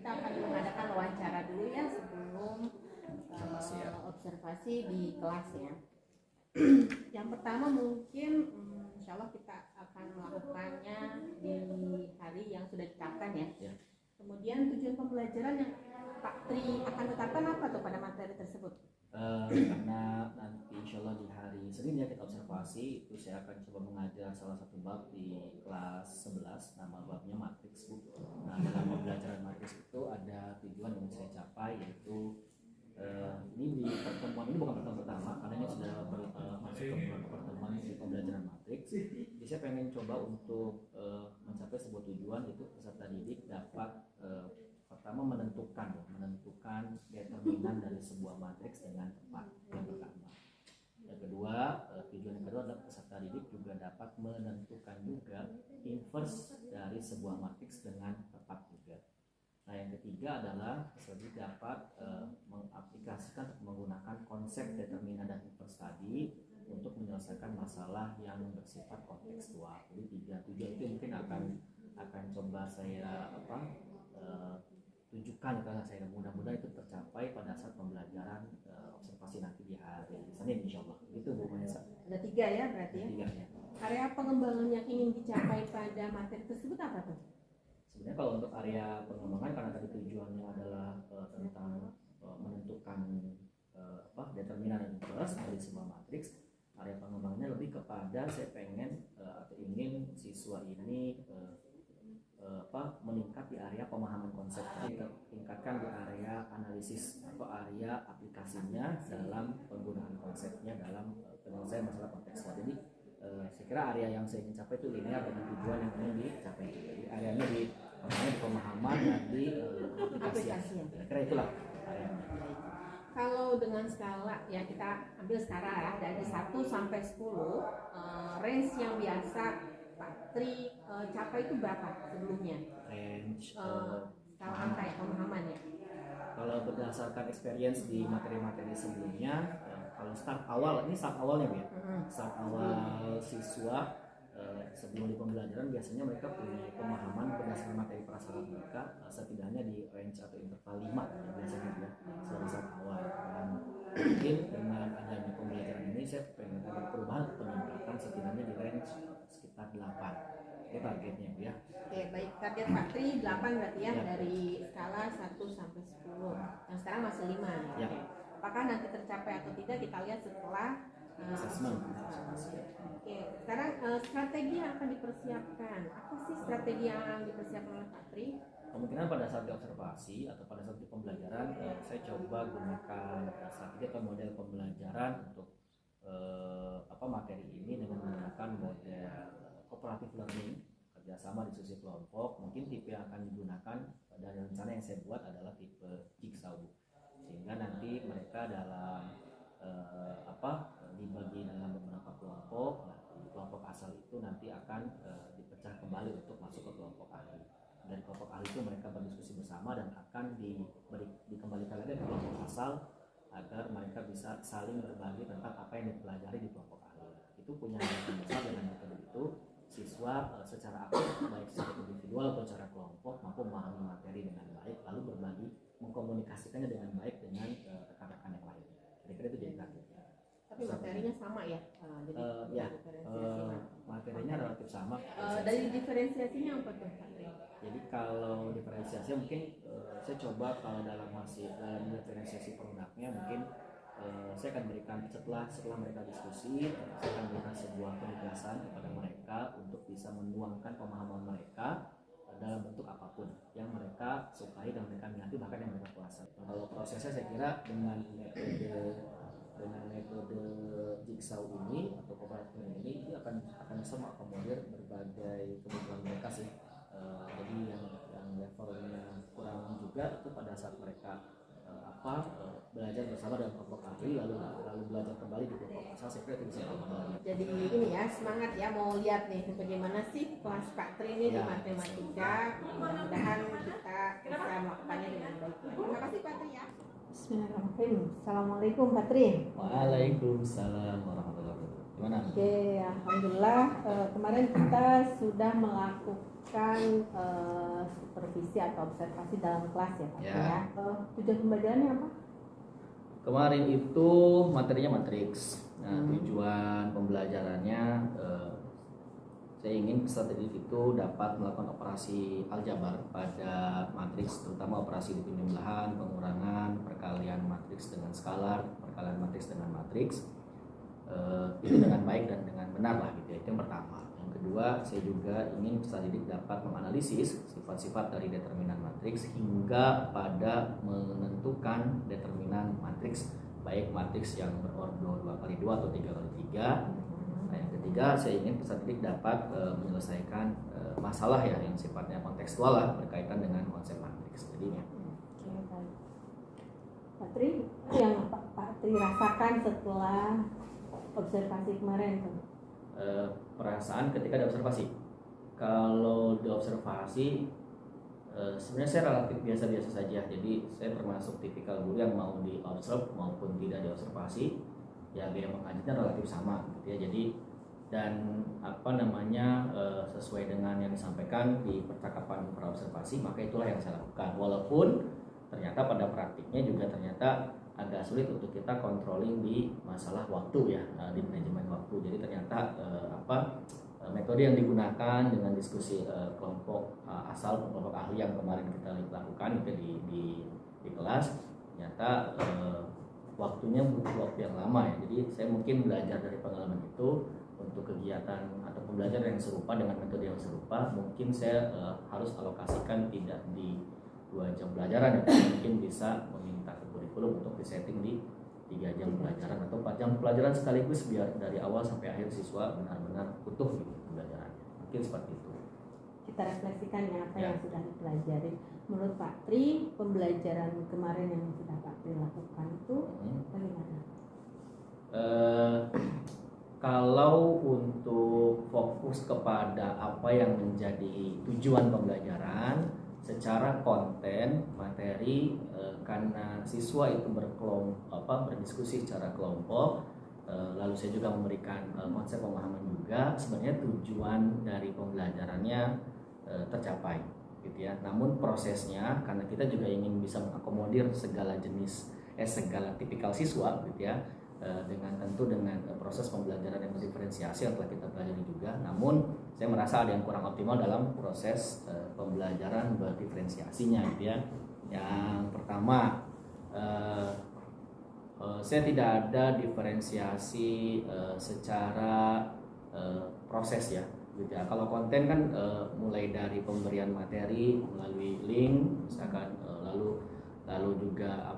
kita akan mengadakan wawancara dulu ya sebelum observasi di kelas ya. Yang pertama mungkin insya Allah kita akan melakukannya di hari yang sudah ditetapkan ya. Kemudian tujuan pembelajaran yang Pak Tri akan tetapkan apa tuh pada materi tersebut? Karena nanti insya Allah di hari Senin ya kita observasi, itu saya akan coba mengajar salah satu bab di kelas 11, nama babnya matriks Bu. Nah dalam pembelajaran matriks itu ada tujuan yang saya capai, yaitu ini di pertemuan ini bukan pertemuan pertama karena ini sudah masuk ke beberapa pertemuan di pembelajaran matriks. Jadi saya pengen coba untuk mencapai sebuah tujuan, yaitu peserta didik dapat pertama menentukan determinan dari sebuah matriks dengan tepat, yang pertama. Yang kedua, tujuan yang kedua adalah peserta didik juga dapat menentukan juga inverse dari sebuah matriks dengan tepat juga. Nah yang ketiga adalah peserta didik dapat mengaplikasikan atau menggunakan konsep determinan dan inverse tadi untuk menyelesaikan masalah yang bersifat kontekstual. Jadi tiga tujuan itu mungkin akan coba saya tunjukkan karena saya mudah-mudahan itu tercapai pada saat pembelajaran observasi nanti di hari Senin insyaallah. Itu Bu Manesa. Ada 3 ya berarti ya? 3 ya. Area pengembangan yang ingin dicapai pada materi tersebut apa tuh? Sebenarnya kalau untuk area pengembangan, karena tadi tujuannya adalah tentang menentukan determinan dan inverse dari sebuah matriks, area pengembangannya lebih kepada saya pengen atau ingin siswa ini meningkat di area pemahaman konsep, tingkatkan di area analisis atau area aplikasinya dalam penggunaan konsepnya dalam penyelesaian masalah kontekstual. Jadi saya kira area yang saya ingin capai itu linear dengan tujuan yang ingin dicapai. Jadi areanya di pemahaman dan di aplikasi. Kira itulah areanya. Kalau dengan skala ya kita ambil skala ya dari 1 sampai 10, range yang biasa Pak Tri capai itu berapa sebelumnya? Range skala angka ya, pemahaman ya. Kalau berdasarkan experience di materi-materi sebelumnya, kalau start awalnya Bu ya. Start awal siswa sebelum di pembelajaran biasanya mereka punya pemahaman berdasarkan materi prasyarat mereka setidaknya di range atau interval 5 ya, biasanya ya saat awal. Dan mungkin dengan adanya pembelajaran ini saya pengen ada perubahan peningkatan setidaknya di range sekitar 8. Itu targetnya Bu ya. Oke, baik, target Pak Tri 8 berarti ya, dari skala 1 sampai 10. Yang sekarang masih 5 ya. Apakah nanti tercapai atau tidak kita lihat setelah assessment. Oke, sekarang strategi yang akan dipersiapkan. Apa sih strategi yang dipersiapkan oleh Pak Tri? Kemungkinan pada saat di observasi atau pada saat di pembelajaran saya coba gunakan strategi atau model pembelajaran untuk materi ini dengan menggunakan model cooperative learning, kerjasama diskusi kelompok. Mungkin tipe yang akan digunakan dari rencana yang saya buat adalah tipe jigsaw, sehingga nanti mereka dalam dibagi dalam beberapa kelompok. Nah, di kelompok asal itu nanti akan dipecah kembali untuk masuk ke kelompok ahli. Dari kelompok ahli itu mereka berdiskusi bersama dan akan dikembalikan lagi ke kelompok asal agar mereka bisa saling berbagi tentang apa yang dipelajari di kelompok ahli. Itu punya harapan besar dengan metode itu siswa secara aktif baik secara individual atau secara kelompok mampu memahami materi dengan baik lalu berbagi mengkomunikasikannya dengan baik dengan rekan-rekan yang lain. Kira-kira itu jadi targetnya. Tapi materinya sama ya? Materinya relatif sama. Dari diferensiasinya apa tuh Pak Tri? Jadi kalau diferensiasi mungkin saya coba kalau dalam diferensiasi produknya mungkin saya akan berikan setelah mereka diskusi, saya akan berikan sebuah penugasan kepada mereka untuk bisa menuangkan pemahaman mereka dalam bentuk apapun yang mereka sukai dan mereka minati, bahkan yang mereka kuasai. Kalau prosesnya saya kira dengan metode jigsaw ini atau kooperatif ini akan bisa mengakomodir berbagai kebutuhan mereka sih. Jadi yang levelnya kurang juga itu pada saat mereka belajar bersama dalam kelompok ahli lalu belajar kembali di kelompok asal, saya kira itu bisa bermanfaat. Jadi ini ya, semangat ya mau lihat nih bagaimana sih kelas Pak Tri ini di matematika. Mudah-mudahan kita bisa melakukannya dengan baik. Terima kasih Pak Tri ya. Bismillahirrahmanirrahim. Assalamualaikum Pak Tri. Waalaikumsalam warahmatullahi wabarakatuh. Gimana? Oke, alhamdulillah kemarin kita sudah melakukan supervisi atau observasi dalam kelas ya Pak Ya. ya. Tujuan pembelajarannya apa? Kemarin itu materinya matriks. Nah, tujuan pembelajarannya saya ingin peserta didik itu dapat melakukan operasi aljabar pada matriks, terutama operasi dipindah belahan, pengurangan, perkalian matriks dengan skalar, perkalian matriks dengan matriks, itu dengan baik dan dengan benar lah gitu ya. Itu yang pertama. Yang kedua, saya juga ingin peserta didik dapat menganalisis sifat-sifat dari determinan matriks hingga pada menentukan determinan matriks, baik matriks yang berordo 2x2 atau 3x3. Nah, yang ketiga, saya ingin peserta didik dapat menyelesaikan masalah ya yang sifatnya kontekstual lah berkaitan dengan konsep matriks. Jadinya. Oke, baik. Pak Tri, yang Pak Tri rasakan setelah observasi kemarin tuh? Perasaan ketika ada observasi. Kalau di observasi sebenarnya saya relatif biasa-biasa saja. Jadi saya termasuk tipikal guru yang mau di observe maupun tidak diobservasi. Ya gaya mengajarnya relatif sama gitu ya. Jadi dan sesuai dengan yang disampaikan di percakapan praobservasi, maka itulah yang saya lakukan. Walaupun ternyata pada praktiknya juga ternyata agak sulit untuk kita controlling di masalah waktu ya, di manajemen waktu. Jadi ternyata metode yang digunakan dengan diskusi kelompok asal kelompok ahli yang kemarin kita lakukan itu di kelas, ternyata waktunya butuh waktu yang lama ya. Jadi saya mungkin belajar dari pengalaman itu untuk kegiatan atau pembelajaran yang serupa dengan metode yang serupa, mungkin saya harus alokasikan tidak di 2 jam pelajaran ya, mungkin bisa meminta ke kurikulum untuk disetting di 3 jam pelajaran atau 4 jam pelajaran sekaligus biar dari awal sampai akhir siswa benar-benar utuh gitu pembelajarannya. Mungkin seperti itu. Kita refleksikan ya apa Ya. yang sudah dipelajari. Menurut Pak Tri, pembelajaran kemarin yang sudah Pak Tri lakukan itu bagaimana? Kalau untuk fokus kepada apa yang menjadi tujuan pembelajaran secara konten materi, karena siswa itu berdiskusi secara kelompok, lalu saya juga memberikan konsep pemahaman juga, sebenarnya tujuan dari pembelajarannya tercapai gitu ya. Namun prosesnya, karena kita juga ingin bisa mengakomodir segala tipikal siswa gitu ya, dengan proses pembelajaran yang berdiferensiasi yang telah kita pelajari juga. Namun saya merasa ada yang kurang optimal dalam proses pembelajaran berdiferensiasinya gitu ya. Yang pertama, saya tidak ada diferensiasi secara proses ya gitu ya. Kalau konten kan mulai dari pemberian materi melalui link misalkan, lalu juga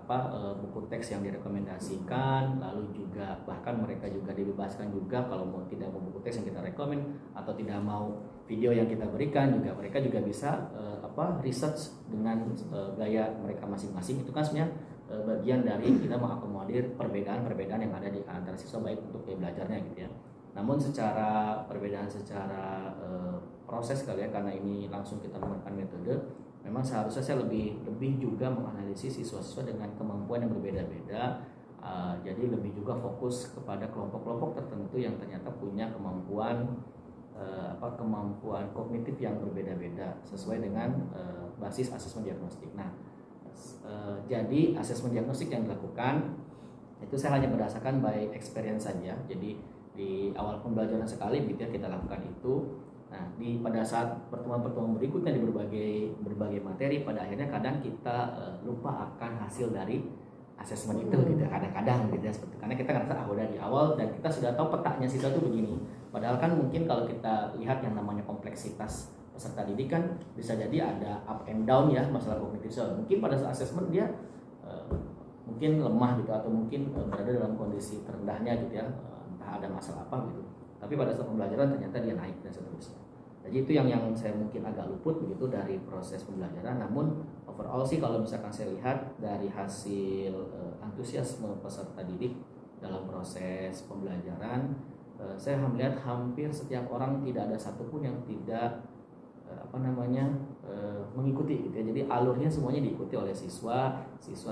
buku teks yang direkomendasikan, lalu juga bahkan mereka juga dibebaskan juga kalau tidak mau buku teks yang kita rekomend atau tidak mau video yang kita berikan, juga mereka juga bisa research dengan gaya mereka masing-masing. Itu kan sebenarnya bagian dari kita mengakomodir perbedaan-perbedaan yang ada di antara siswa baik untuk gaya belajarnya gitu ya. Namun secara perbedaan secara proses kali ya, karena ini langsung kita menggunakan metode, memang seharusnya saya lebih juga menganalisis siswa-siswa dengan kemampuan yang berbeda-beda. Jadi lebih juga fokus kepada kelompok-kelompok tertentu yang ternyata punya kemampuan kognitif yang berbeda-beda sesuai dengan basis asesmen diagnostik. Nah, jadi asesmen diagnostik yang dilakukan itu saya hanya berdasarkan by experience saja. Jadi di awal pembelajaran sekali gitu ya kita lakukan itu. Nah, pada saat pertemuan-pertemuan berikutnya di berbagai materi, pada akhirnya kadang kita lupa akan hasil dari asesmen itu gitu. Kadang-kadang gitu ya, seperti karena kita ngerasa udah di awal dan kita sudah tahu petanya siswa itu begini. Padahal kan mungkin kalau kita lihat yang namanya kompleksitas peserta didik kan bisa jadi ada up and down ya masalah kognitif. Mungkin pada saat asesmen dia mungkin lemah gitu atau mungkin berada dalam kondisi terendahnya gitu ya, entah ada masalah apa gitu. Tapi pada saat pembelajaran ternyata dia naik dan seterusnya. Jadi itu yang saya mungkin agak luput begitu dari proses pembelajaran. Namun overall sih kalau misalkan saya lihat dari hasil antusiasme peserta didik dalam proses pembelajaran, saya melihat hampir setiap orang tidak ada satupun yang tidak mengikuti gitu ya. Jadi alurnya semuanya diikuti oleh siswa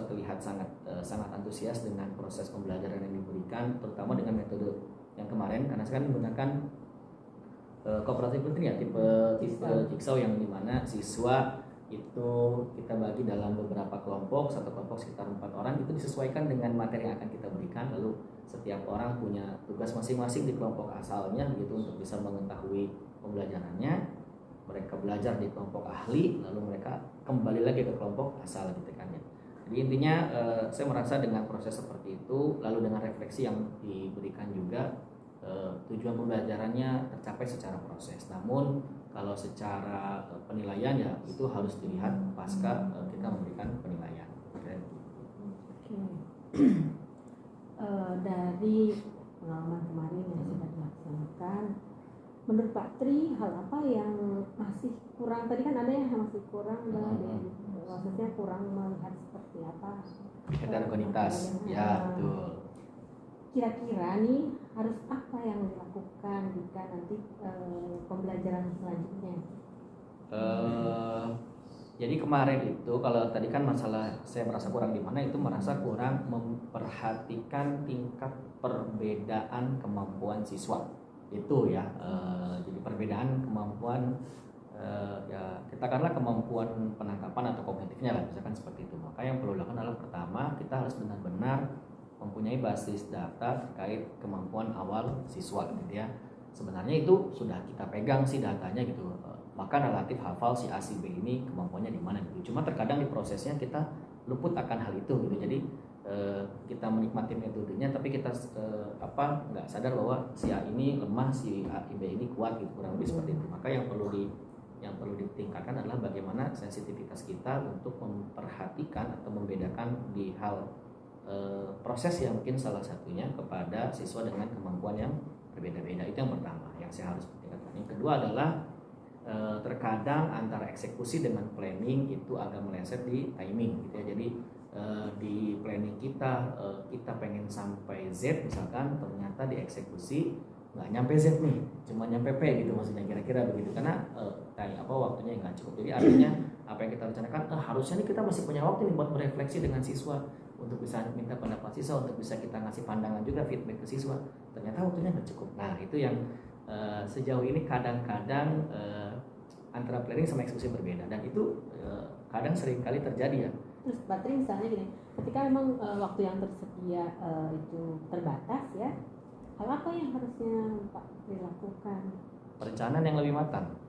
terlihat sangat antusias dengan proses pembelajaran yang diberikan, terutama dengan metode yang kemarin, karena saya kan menggunakan kooperatif learning ya, tipe jigsaw yang dimana siswa itu kita bagi dalam beberapa kelompok, satu kelompok sekitar 4 orang, itu disesuaikan dengan materi yang akan kita berikan. Lalu setiap orang punya tugas masing-masing di kelompok asalnya gitu untuk bisa mengetahui pembelajarannya. Mereka belajar di kelompok ahli, lalu mereka kembali lagi ke kelompok asal gitu kan ya. Jadi intinya saya merasa dengan proses seperti itu, lalu dengan refleksi yang diberikan juga, tujuan pembelajarannya tercapai secara proses. Namun kalau secara penilaian ya itu harus dilihat pasca kita memberikan penilaian. Oke. Dari pengalaman kemarin yang sudah dilaksanakan, menurut Pak Tri hal apa yang masih kurang? Tadi kan ada yang masih kurang, maksudnya kurang melihat seperti apa heterogenitas. Ya betul. Kira-kira nih harus apa yang dilakukan jika nanti pembelajaran selanjutnya? Jadi kemarin itu kalau tadi kan masalah saya merasa kurang di mana, itu merasa kurang memperhatikan tingkat perbedaan kemampuan siswa itu ya. Jadi perbedaan kemampuan ya katakanlah kemampuan penangkapan atau kognitifnya lah, misalkan seperti itu. Maka yang perlu dilakukan adalah pertama kita harus benar-benar mempunyai basis data terkait kemampuan awal siswa gitu ya. Sebenarnya itu sudah kita pegang sih datanya gitu, maka relatif hafal si A si B ini kemampuannya di mana gitu. Cuma terkadang di prosesnya kita luput akan hal itu gitu. Jadi kita menikmati metodenya tapi kita nggak sadar bahwa si A ini lemah, si A B ini kuat gitu, kurang lebih seperti itu. Maka yang perlu ditingkatkan adalah bagaimana sensitivitas kita untuk memperhatikan atau membedakan di hal proses yang mungkin salah satunya kepada siswa dengan kemampuan yang berbeda-beda. Itu yang pertama yang saya harus perhatikan. Yang kedua adalah terkadang antara eksekusi dengan planning itu agak meleset di timing gitu ya. Jadi di planning kita pengen sampai Z misalkan, ternyata di eksekusi nggak nyampe Z nih, cuma nyampe P gitu, maksudnya kira-kira begitu, karena waktunya nggak cukup. Jadi artinya apa yang kita rencanakan harusnya nih kita masih punya waktu nih buat berefleksi dengan siswa, untuk bisa minta pendapat siswa, untuk bisa kita ngasih pandangan juga, feedback ke siswa. Ternyata waktunya nggak cukup. Nah itu yang sejauh ini kadang-kadang antara planning sama eksekusi berbeda, dan itu kadang sering kali terjadi ya. Terus Patri misalnya gini, ketika memang waktu yang tersedia itu terbatas ya, hal apa yang harusnya Pak dilakukan? Perencanaan yang lebih matang.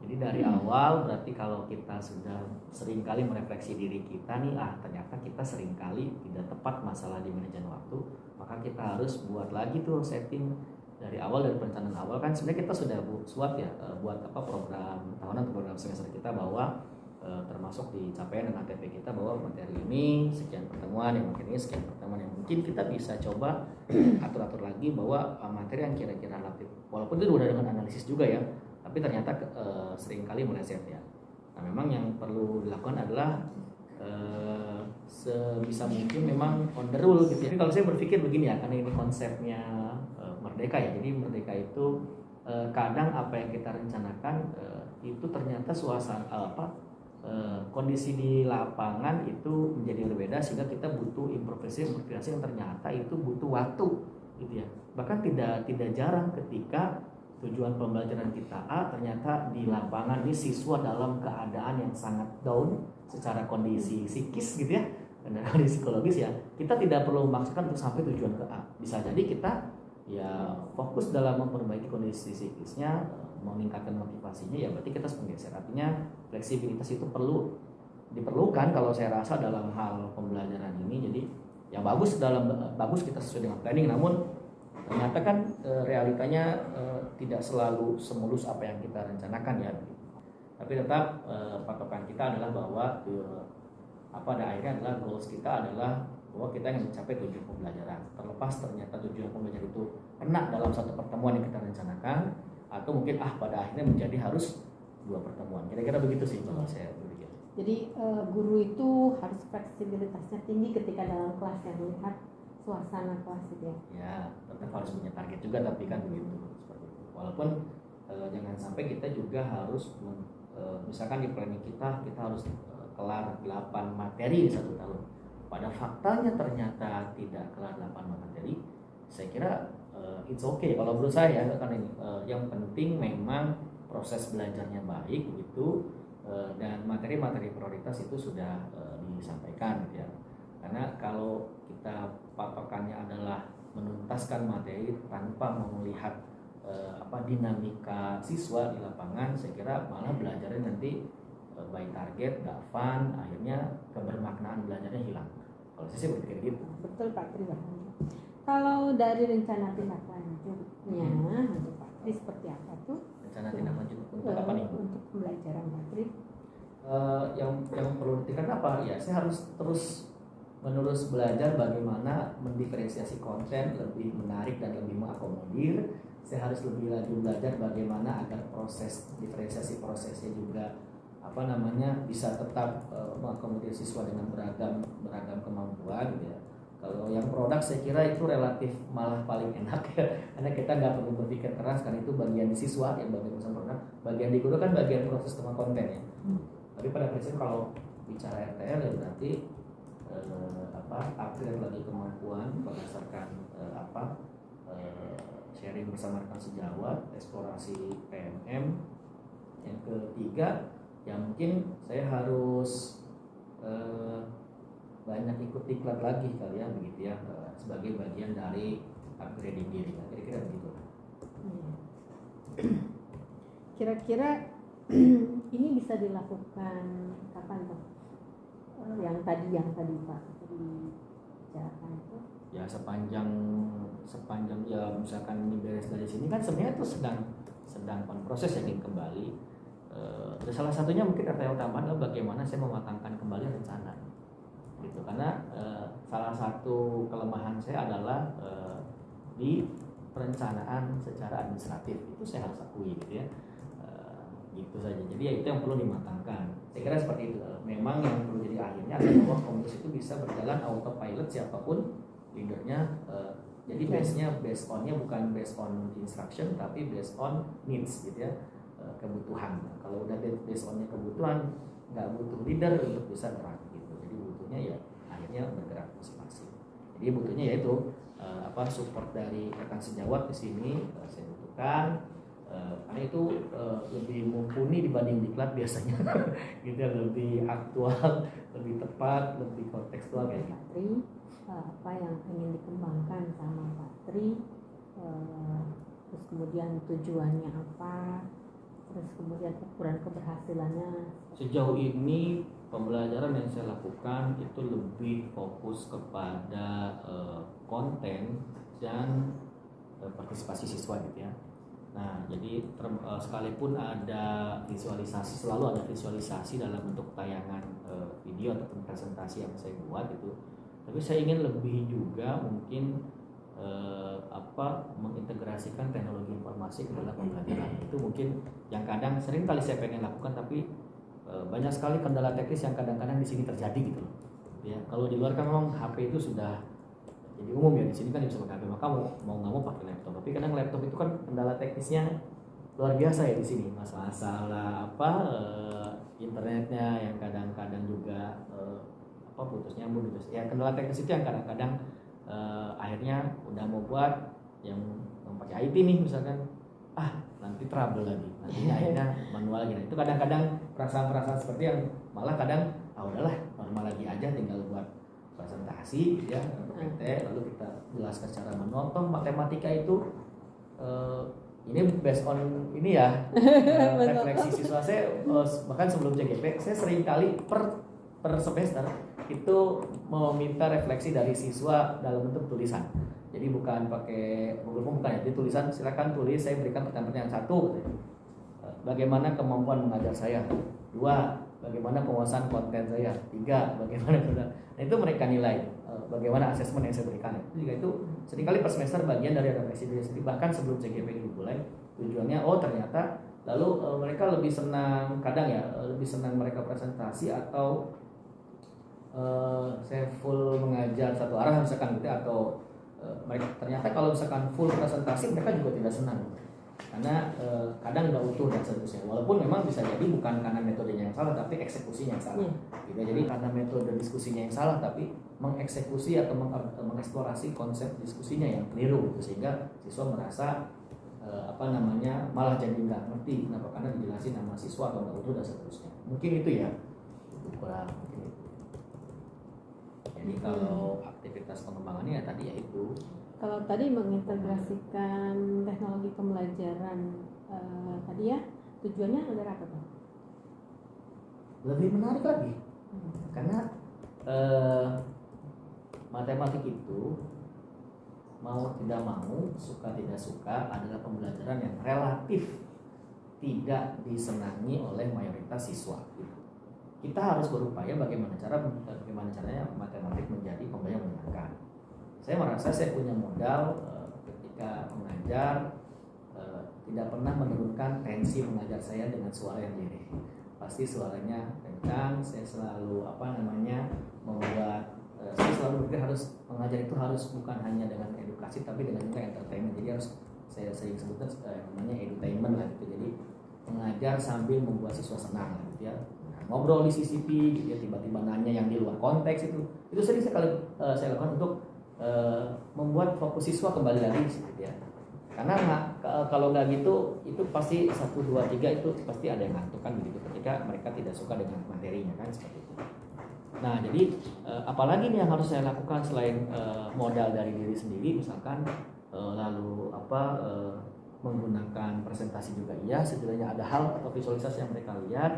Jadi dari awal berarti kalau kita sudah sering kali merefleksi diri kita nih, ternyata kita sering kali tidak tepat masalah di manajemen waktu, maka kita harus buat lagi tuh setting dari awal, dari perencanaan awal. Kan sebenarnya kita sudah buat ya, buat program tahunan atau program semester kita, bahwa termasuk di capaian dan ATP kita bahwa materi ini sekian pertemuan, yang mungkin ini sekian pertemuan, yang mungkin kita bisa coba atur-atur lagi bahwa materi yang kira-kira relatif, walaupun itu udah dengan analisis juga ya, tapi ternyata seringkali meleset ya. Nah memang yang perlu dilakukan adalah sebisa mungkin memang on the rule gitu. Jadi kalau saya berpikir begini ya, karena ini konsepnya merdeka ya. Jadi merdeka itu kadang apa yang kita rencanakan itu ternyata suasana kondisi di lapangan itu menjadi berbeda, sehingga kita butuh improvisasi yang ternyata itu butuh waktu gitu ya. Bahkan tidak jarang ketika tujuan pembelajaran kita A, ternyata di lapangan ini siswa dalam keadaan yang sangat down secara kondisi psikis gitu ya, dan kondisi psikologis ya, kita tidak perlu memaksakan untuk sampai tujuan ke A. Bisa jadi kita ya fokus dalam memperbaiki kondisi psikisnya, meningkatkan motivasinya, ya berarti kita harus menggeser. Artinya fleksibilitas itu diperlukan kalau saya rasa dalam hal pembelajaran ini. Jadi yang bagus kita sesuai dengan planning, namun ternyata kan realitanya tidak selalu semulus apa yang kita rencanakan ya. Tapi tetap patokan kita adalah bahwa pada akhirnya adalah goals kita adalah bahwa kita ingin mencapai tujuan pembelajaran. Terlepas ternyata tujuan pembelajaran itu kena dalam satu pertemuan yang kita rencanakan, atau mungkin pada akhirnya menjadi harus 2 pertemuan. Kira-kira begitu sih kalau saya berpikir. Jadi guru itu harus fleksibilitasnya tinggi ketika dalam kelas, yang melihat suasana kelas itu ya. Ya, tetap harus punya target juga, tapi kan begitu seperti itu. Walaupun jangan sampai kita juga harus misalkan di planning kita harus kelar 8 materi di 1 tahun. Pada faktanya ternyata tidak kelar 8 materi. Saya kira it's okay kalau menurut saya, karena ini yang penting memang proses belajarnya baik begitu, dan materi materi-materi prioritas itu sudah disampaikan gitu ya. Karena kalau kita patokannya adalah menuntaskan materi tanpa melihat dinamika siswa di lapangan, saya kira malah belajarnya nanti by target, gak fun, akhirnya kebermaknaan belajarnya hilang. Kalau saya sih berpikir gitu. Betul Pak Tri. Kalau dari rencana tindak lanjutnya untuk Pak Tri seperti apa tuh? Rencana tindak lanjut untuk apa nih? Untuk pembelajaran Pak Tri? Yang perlu ditingkatkan apa? Ya saya harus terus menerus belajar bagaimana mendiferensiasi konten lebih menarik dan lebih mengakomodir. Saya harus lebih lanjut belajar bagaimana agar proses diferensiasi prosesnya juga bisa tetap mengakomodir siswa dengan beragam kemampuan gitu ya. Kalau yang produk saya kira itu relatif malah paling enak ya, karena kita nggak perlu berpikir keras, karena itu bagian di siswa yang bagian urusan produk, bagian di guru kan bagian proses tentang konten ya. Tapi pada prinsip kalau bicara RTL ya berarti upgrade lagi kemampuan berdasarkan sharing bersama rekan sejawat, eksplorasi PMM. Yang ketiga ya mungkin saya harus banyak ikut diklat lagi kali ya begitu ya, sebagai bagian dari upgrading diri, kira-kira begitu. Kira-kira ini bisa dilakukan kapan Pak? Yang tadi Pak dibicarakan itu? Ya sepanjang ya misalkan ini beres dari sini kan sebenarnya itu sedang proses ya ingin kembali. Salah satunya mungkin RTL tambahan adalah bagaimana saya mematangkan kembali rencana gitu, karena salah satu kelemahan saya adalah di perencanaan secara administratif itu saya harus akui gitu ya. Gitu saja. Jadi ya itu yang perlu dimatangkan. Saya kira seperti itu. Memang yang perlu jadi akhirnya adalah bahwa komunitas itu bisa berjalan autopilot siapapun leadernya. Jadi based onnya bukan based on instruction tapi based on needs gitu ya, kebutuhan. Kalau udah based onnya kebutuhan, nggak butuh leader untuk bisa gerak gitu. Jadi butuhnya ya akhirnya bergerak masing-masing. Jadi butuhnya yaitu support dari rekan sejawat di sini saya butuhkan. Karena itu lebih mumpuni dibanding diklat biasanya gitu, lebih aktual, lebih tepat, lebih kontekstual kayak Pak Tri, apa yang ingin dikembangkan sama Pak Tri, terus kemudian tujuannya apa, terus kemudian ukuran keberhasilannya. Sejauh ini pembelajaran yang saya lakukan itu lebih fokus kepada konten dan partisipasi siswa gitu ya. Nah, jadi sekalipun ada visualisasi, selalu ada visualisasi dalam bentuk tayangan video ataupun presentasi yang saya buat itu. Tapi saya ingin lebih juga mungkin mengintegrasikan teknologi informasi ke dalam pembelajaran. Itu mungkin yang kadang sering kali saya pengen lakukan, tapi banyak sekali kendala teknis yang kadang-kadang di sini terjadi gitu. Ya, kalau di luar kan memang HP itu sudah jadi umum ya, di sini kan bisa pakai HP, maka mau nggak mau pakai laptop. Tapi kadang laptop itu kan kendala teknisnya luar biasa ya di sini, masalah internetnya yang kadang-kadang juga putus nyambung gitu. Ya kendala teknis itu yang kadang-kadang akhirnya udah mau buat yang pakai IT nih misalkan, nanti trouble lagi, nanti akhirnya manual lagi. Nah, itu kadang-kadang perasaan-perasaan seperti yang malah kadang udahlah normal lagi aja, tinggal buat presentasi ya PT, lalu kita jelaskan secara manual. Matematika itu ini based on ini ya refleksi siswa saya, bahkan sebelum CGP saya sering kali per semester itu meminta refleksi dari siswa dalam bentuk tulisan. Jadi bukan pakai Google Form, bukan ya, jadi tulisan silakan tulis, saya berikan pertanyaan 1, bagaimana kemampuan mengajar saya, 2, bagaimana penguasaan konten saya, 3, bagaimana. Nah itu mereka nilai bagaimana asesmen yang saya berikan. Itu juga itu seringkali per semester bagian dari refleksi diri sendiri, bahkan sebelum CGP dimulai. Tujuannya ternyata lalu mereka lebih senang, kadang ya lebih senang mereka presentasi atau saya full mengajar satu arah misalkan gitu, atau mereka ternyata kalau misalkan full presentasi mereka juga tidak senang karena kadang nggak utuh dan seterusnya. Walaupun memang bisa jadi bukan karena metodenya yang salah tapi eksekusinya yang salah. Gitu. Jadi karena metode diskusinya yang salah tapi mengeksekusi atau mengeksplorasi konsep diskusinya yang keliru gitu. Sehingga siswa merasa malah jadi nggak ngerti kenapa, karena dijelasin nama siswa atau nggak utuh dan seterusnya. Mungkin itu ya kurang gitu. Jadi kalau aktivitas pengembangannya ya tadi ya itu. Kalau tadi mengintegrasikan teknologi pembelajaran tadi ya, tujuannya agar apa tuh? Lebih menarik lagi karena matematik itu mau tidak mau, suka tidak suka adalah pembelajaran yang relatif tidak disenangi oleh mayoritas siswa. Kita harus berupaya bagaimana caranya matematik menjadi pembelajaran menyenangkan. Saya merasa saya punya modal ketika mengajar, tidak pernah menurunkan tensi mengajar saya dengan suara yang lirih. Pasti suaranya kencang. Saya selalu membuat saya selalu berpikir harus mengajar itu harus bukan hanya dengan edukasi tapi dengan juga entertainment. Jadi harus saya sering sebutkan namanya edutainment lah gitu. Jadi mengajar sambil membuat siswa senang gitu ya. Ngobrol di CCP gitu ya, tiba-tiba nanya yang di luar konteks itu sering sekali saya lakukan untuk membuat fokus siswa kembali lagi gitu ya. Karena kalau nggak gitu itu pasti 1, 2, 3 itu pasti ada yang ngantuk kan begitu ketika mereka tidak suka dengan materinya kan seperti itu. Nah jadi apalagi nih yang harus saya lakukan selain modal dari diri sendiri misalkan lalu menggunakan presentasi juga iya, setidaknya ada hal atau visualisasi yang mereka lihat,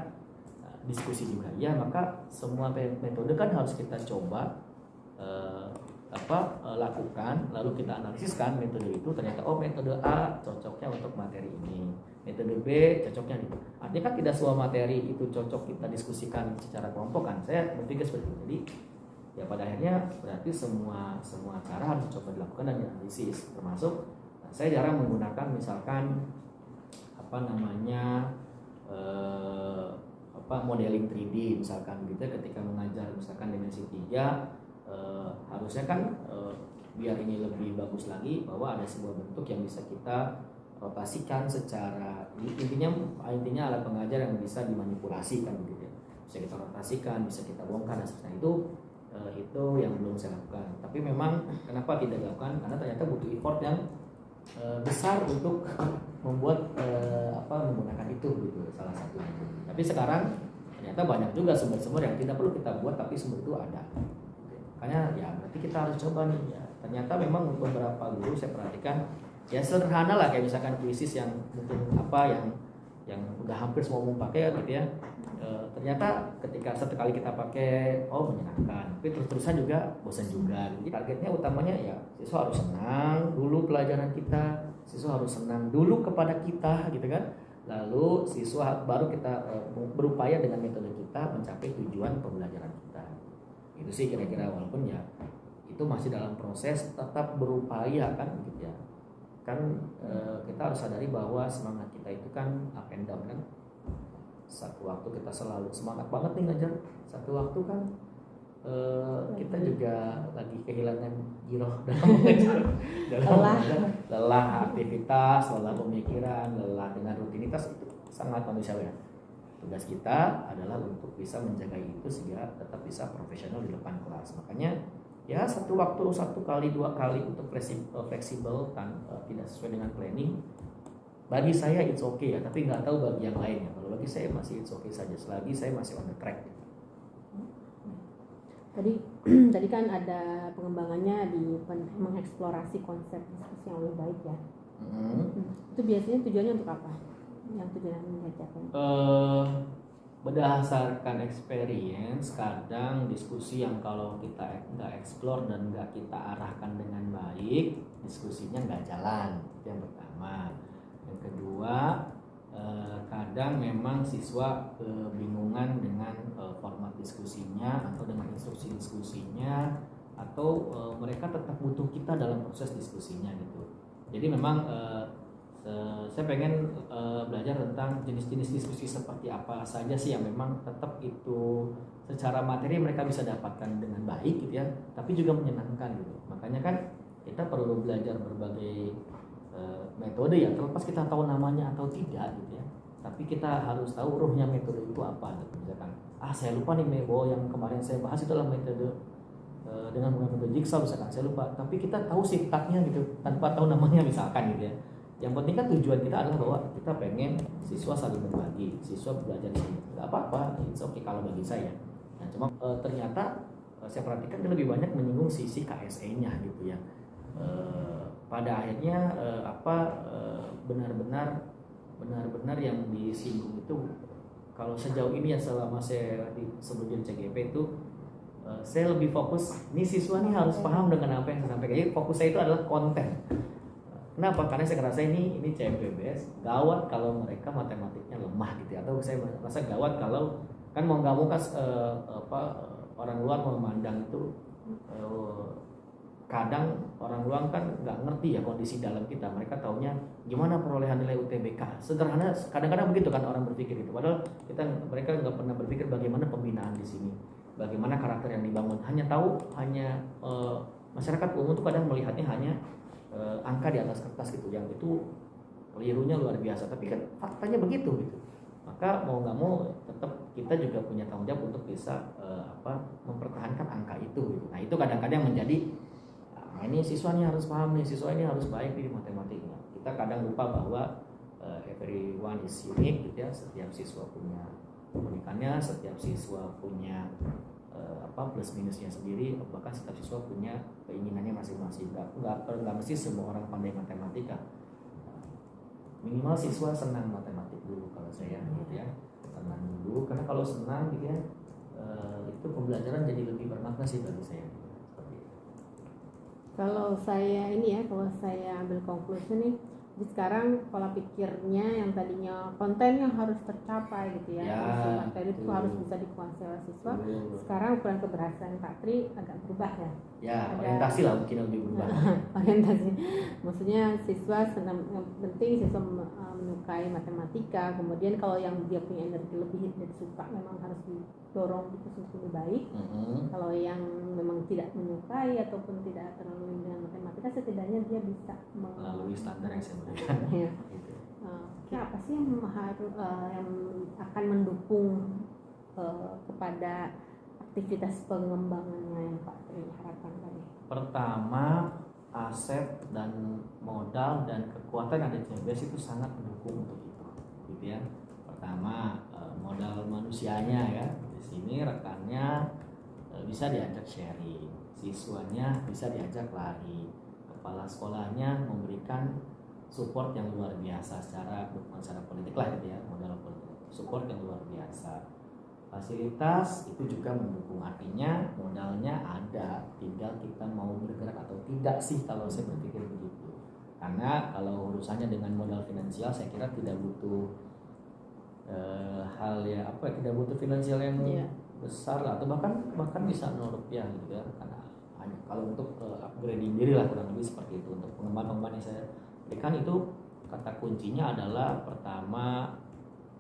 diskusi juga iya, maka semua metode kan harus kita coba lakukan, lalu kita analisiskan metode itu ternyata metode A cocoknya untuk materi ini, metode B cocoknya gitu. Artinya kan tidak semua materi itu cocok kita diskusikan secara kelompok kan. Saya berpikir seperti itu. Jadi ya pada akhirnya berarti semua cara harus coba dilakukan dan dianalisis, termasuk saya jarang menggunakan misalkan modeling 3D misalkan gitu ketika mengajar misalkan dimensi 3 harusnya kan biar ini lebih bagus lagi bahwa ada sebuah bentuk yang bisa kita rotasikan secara intinya alat pengajar yang bisa dimanipulasi kan gitu ya. Bisa kita rotasikan, bisa kita bongkar dan sebagainya. Itu yang belum saya lakukan. Tapi memang kenapa tidak dilakukan? Karena ternyata butuh effort yang besar untuk membuat menggunakan itu gitu salah satunya. Tapi sekarang ternyata banyak juga sumber-sumber yang tidak perlu kita buat tapi sumber itu ada. Makanya ya berarti kita harus coba nih ya. Ternyata memang beberapa guru saya perhatikan ya sederhana lah kayak misalkan kuisis yang mungkin yang udah hampir semua mau pakai gitu ya. Ternyata ketika satu kali kita pakai menyenangkan, tapi terus-terusan juga bosan juga. Jadi targetnya utamanya ya siswa harus senang dulu pelajaran kita, siswa harus senang dulu kepada kita gitu kan. Lalu siswa baru kita berupaya dengan metode kita mencapai tujuan pembelajaran kita. Itu sih kira-kira, walaupun ya itu masih dalam proses tetap berupaya kan gitu ya. Kan kita harus sadari bahwa semangat kita itu kan up and down kan. Satu waktu kita selalu semangat banget nih ngajar, satu waktu kan kita juga lagi kehilangan giroh dalam mengajar, lelah aktivitas, lelah pemikiran, lelah dengan rutinitas, itu sangat manusiawi. Tugas kita adalah untuk bisa menjaga itu sehingga tetap bisa profesional di depan kelas. Makanya ya satu waktu 1 kali 2 kali untuk fleksibel kan tidak sesuai dengan planning. Bagi saya it's okay ya, tapi nggak tahu bagi yang lainnya. Kalau bagi saya masih it's okay saja selagi saya masih on the track. Tadi kan ada pengembangannya di mengeksplorasi konsep diskusi yang lebih baik ya. Itu biasanya tujuannya untuk apa? Yang tujuannya mengajarkan? Berdasarkan experience, kadang diskusi yang kalau kita nggak explore dan nggak kita arahkan dengan baik, diskusinya nggak jalan. Itu yang pertama. Yang kedua, kadang memang siswa bingungan dengan format diskusinya atau dengan instruksi diskusinya, atau mereka tetap butuh kita dalam proses diskusinya gitu. Jadi memang saya pengen belajar tentang jenis-jenis diskusi seperti apa saja sih yang memang tetap itu secara materi mereka bisa dapatkan dengan baik gitu ya, tapi juga menyenangkan gitu. Makanya kan kita perlu belajar berbagai metode ya, terlepas kita tahu namanya atau tidak gitu ya, tapi kita harus tahu ruhnya metode itu apa gitu. Misalkan saya lupa nih yang kemarin saya bahas itu adalah metode dengan menggunakan metode jigsaw misalkan, saya lupa, tapi kita tahu sintaknya gitu tanpa tahu namanya misalkan gitu ya. Yang penting kan tujuan kita adalah bahwa kita pengen siswa saling berbagi, siswa belajar di sini. Nggak apa-apa, it's okay kalau bagi saya. Nah, cuma ternyata saya perhatikan dia lebih banyak menyinggung sisi KSE-nya gitu ya. Pada akhirnya benar-benar yang disinggung itu, kalau sejauh ini ya selama saya sebelum CGP itu saya lebih fokus ini siswa nih harus paham dengan apa yang saya sampaikan. Jadi fokus saya itu adalah konten. Kenapa? Karena saya ngerasa ini CMPBS gawat kalau mereka matematiknya lemah gitu ya. Atau saya merasa gawat kalau kan mau nggak mau kan orang luar memandang itu kadang orang luar kan nggak ngerti ya kondisi dalam kita. Mereka taunya gimana perolehan nilai UTBK. Sederhana, kadang-kadang begitu kan orang berpikir itu. Padahal mereka nggak pernah berpikir bagaimana pembinaan di sini, bagaimana karakter yang dibangun. Hanya masyarakat umum tuh kadang melihatnya hanya angka di atas kertas gitu, yang itu kelirunya luar biasa. Tapi kan faktanya begitu gitu. Maka mau nggak mau tetap kita juga punya tanggung jawab untuk bisa mempertahankan angka itu gitu. Nah itu kadang-kadang menjadi ini siswa ini harus paham nih, siswa ini harus baik di matematiknya. Kita kadang lupa bahwa everyone is unique gitu ya. Setiap siswa punya keunikannya, setiap siswa punya plus minusnya sendiri, bahkan setiap siswa punya keinginannya masing-masing. Nggak mesti semua orang pandai matematika. Minimal siswa senang matematik dulu kalau saya gitu ya, senang dulu, karena kalau senang gitu ya itu pembelajaran jadi lebih bermakna sih bagi saya. Kalau saya ambil konklusi nih, jadi sekarang pola pikirnya yang tadinya konten yang harus tercapai gitu ya, materi itu harus bisa dikuasai oleh siswa. Sekarang ukuran keberhasilan Pak Tri agak berubah ya. Ya, orientasi lah mungkin lebih berubah. Orientasi, maksudnya siswa senang, yang penting siswa menyukai matematika. Kemudian kalau yang dia punya energi lebih dan suka, memang harus didorong itu lebih baik. Kalau yang memang tidak menyukai ataupun tidak terlalu dengan matematika, setidaknya dia bisa melalui standar yang saya berikan. Ya. Apa sih yang akan mendukung kepada aktivitas pengembangannya yang Pak Tri harapkan tadi? Pertama, aset dan modal dan kekuatan ada CMBS itu sangat mendukung untuk itu, gitu ya. Pertama, modal manusianya ya, di sini rekannya bisa diajak sharing, siswanya bisa diajak lari, kepala sekolahnya memberikan support yang luar biasa secara politik lah gitu ya, modal politik, support yang luar biasa. Fasilitas itu juga mendukung, artinya modalnya ada, tinggal kita mau bergerak atau tidak sih kalau saya berpikir begitu. Karena kalau urusannya dengan modal finansial, saya kira tidak butuh tidak butuh finansial yang besar lah, atau bahkan bisa 0 rupiah gitu ya. Karena kalau untuk upgrading diri lah kurang lebih seperti itu. Untuk pengembangan yang saya berikan itu kata kuncinya adalah pertama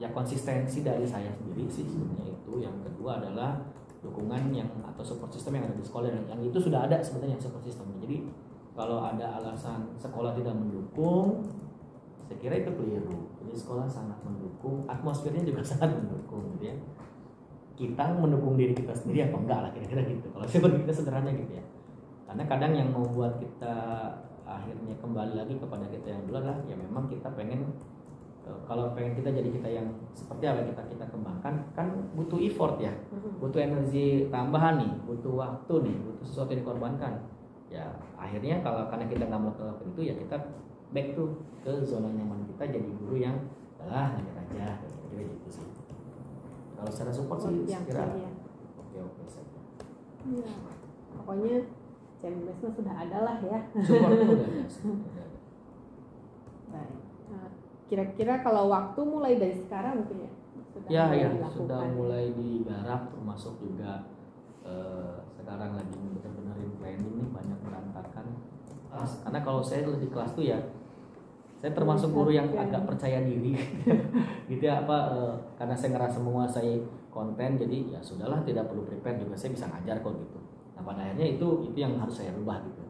ya konsistensi dari saya sendiri sih sebenarnya itu. Yang kedua adalah dukungan yang atau support system yang ada di sekolah, yang itu sudah ada sebenarnya support system. Jadi kalau ada alasan sekolah tidak mendukung, saya kira itu keliru. Jadi sekolah sangat mendukung, atmosfernya juga sangat mendukung gitu ya. Kita mendukung diri kita sendiri apa enggak lah kira-kira gitu. Kalau saya berpikir sederhana gitu ya. Karena kadang yang membuat kita akhirnya kembali lagi kepada kita yang dulu adalah ya memang kita pengen, kalau pengen kita jadi kita yang seperti apa kita kembangkan, kan butuh effort ya, butuh energi tambahan nih, butuh waktu nih, butuh sesuatu yang dikorbankan. Ya akhirnya karena kita nggak melakukan itu, ya kita back to ke zona nyaman kita, jadi guru yang lanjut aja, kira-kira gitu sih. Kalau secara support sih kira oke saja. Ya, pokoknya CMBS sudah ada lah ya. Support itu udah biasa. Baik. Kira-kira kalau waktu mulai dari sekarang mungkin ya sudah mulai digarap, termasuk juga sekarang lagi benar-benar planning nih, banyak berantakan. Karena kalau saya di kelas tuh ya saya termasuk guru yang agak percaya diri gitu ya, karena saya ngerasa menguasai konten, jadi ya sudahlah tidak perlu prepare juga, saya bisa ngajar kok gitu. Nah pada akhirnya itu yang harus saya rubah gitu.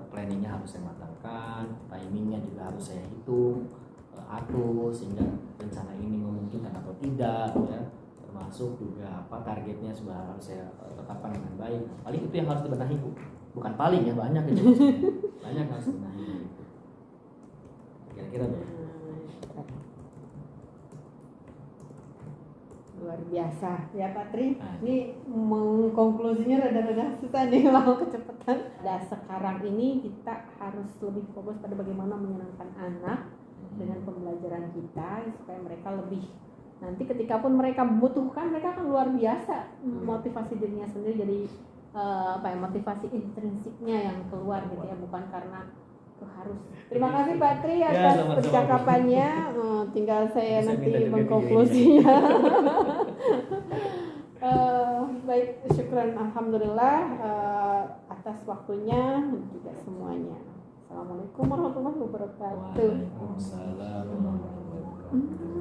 Planningnya harus saya matangkan, timingnya juga harus saya hitung, atur sehingga rencana ini memungkinkan atau tidak ya, termasuk juga targetnya sudah harus saya tetapkan dengan baik. Paling itu yang harus dibenahi Bu, bukan paling ya, banyak itu banyak harus dibenahi gitu. Kira-kira deh. luar biasa ya Pak Tri. Nah. Ini mengkonklusinya rada-rada susah nih mau kecepatan. Dan sekarang ini kita harus lebih fokus pada bagaimana menyenangkan anak dengan pembelajaran kita supaya mereka lebih, nanti ketika pun mereka membutuhkan, mereka akan luar biasa motivasi dirinya sendiri. Jadi motivasi intrinsiknya yang keluar gitu ya, bukan karena harus. Terima kasih Pak Tri atas sama-sama. percakapannya. Tinggal saya Bisa nanti minta juga mengkonklusinya. Baik, syukran alhamdulillah atas waktunya juga semuanya. Assalamualaikum warahmatullahi wabarakatuh. Waalaikumsalam warahmatullahi wabarakatuh.